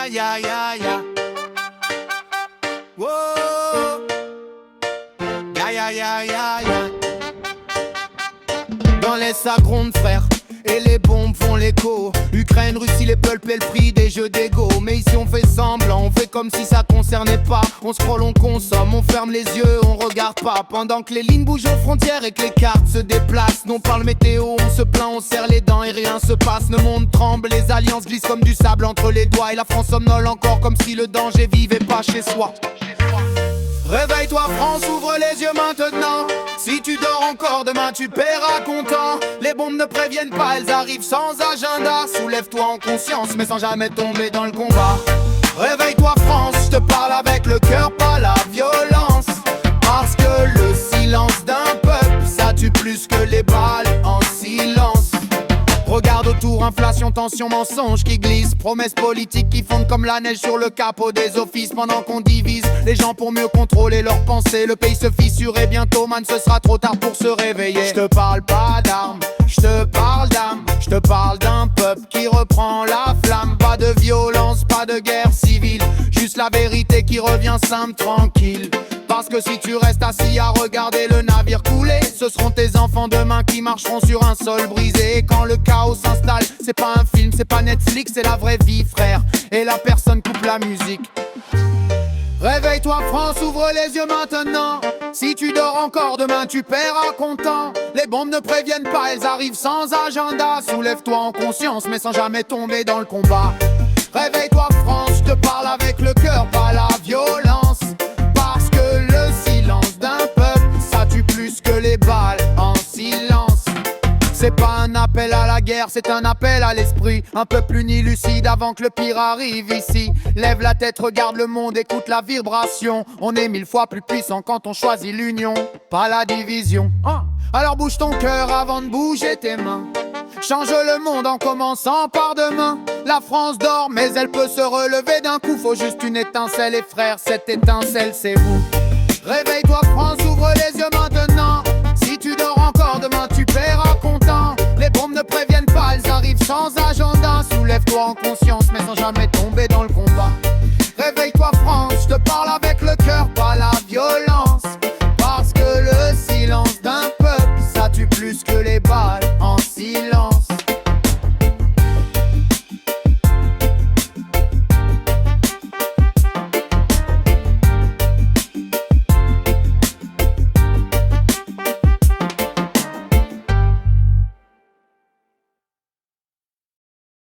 ya ya ya ya. Wow. Ya ya ya ya ya. Dans les sacs rondes frère, et les bombes font l'écho. Ukraine, Russie, les peuples paient le prix des jeux d'ego. Mais ici on fait semblant, on fait comme si ça concernait pas. On scrolle, on consomme, on ferme les yeux, on regarde pas. Pendant que les lignes bougent aux frontières et que les cartes se déplacent. Non par le météo, on se plaint, on serre les dents et rien se passe. Le monde tremble, les alliances glissent comme du sable entre les doigts. Et la France somnole encore comme si le danger vivait pas chez soi. Réveille-toi France, ouvre les yeux maintenant. Si tu dors encore demain tu paieras comptant. Les bombes ne préviennent pas, elles arrivent sans agenda. Soulève-toi en conscience mais sans jamais tomber dans le combat. Réveille-toi France, je te parle avec le cœur, pas la violence. Parce que le silence d'un peuple, ça tue plus que les balles en silence. Regarde autour, inflation, tension, mensonge qui glissent. Promesses politiques qui fondent comme la neige sur le capot des offices. Pendant qu'on divise les gens pour mieux contrôler leurs pensées. Le pays se fissure et bientôt man ce sera trop tard pour se réveiller. Je te parle pas d'armes, je te parle d'âme. Je te parle d'un peuple qui reprend la flamme. Pas de violence, pas de guerre civile. Juste la vérité qui revient simple, tranquille. Parce que si tu restes assis à regarder le navire couler, ce seront tes enfants demain qui marcheront sur un sol brisé. Et quand le chaos s'installe, c'est pas un film, c'est pas Netflix, c'est la vraie vie frère. Et la personne coupe la musique. Réveille-toi France, ouvre les yeux maintenant. Si tu dors encore demain tu paieras comptant. Les bombes ne préviennent pas, elles arrivent sans agenda. Soulève-toi en conscience mais sans jamais tomber dans le combat. Réveille-toi France, je te parle avec le cœur, pas la violence. Parce que le silence d'un peuple, ça tue plus que les balles en silence. C'est pas un appel à la guerre, c'est un appel à l'esprit. Un peu plus ni lucide avant que le pire arrive ici. Lève la tête, regarde le monde, écoute la vibration. On est 1000 fois plus puissant quand on choisit l'union, pas la division. Alors bouge ton cœur avant de bouger tes mains. Change le monde en commençant par demain. La France dort mais elle peut se relever d'un coup. Faut juste une étincelle et frère, cette étincelle c'est vous. Réveille-toi France, ouvre les yeux maintenant. Si tu dors encore demain tu paieras comptant. Les bombes ne préviennent pas, elles arrivent sans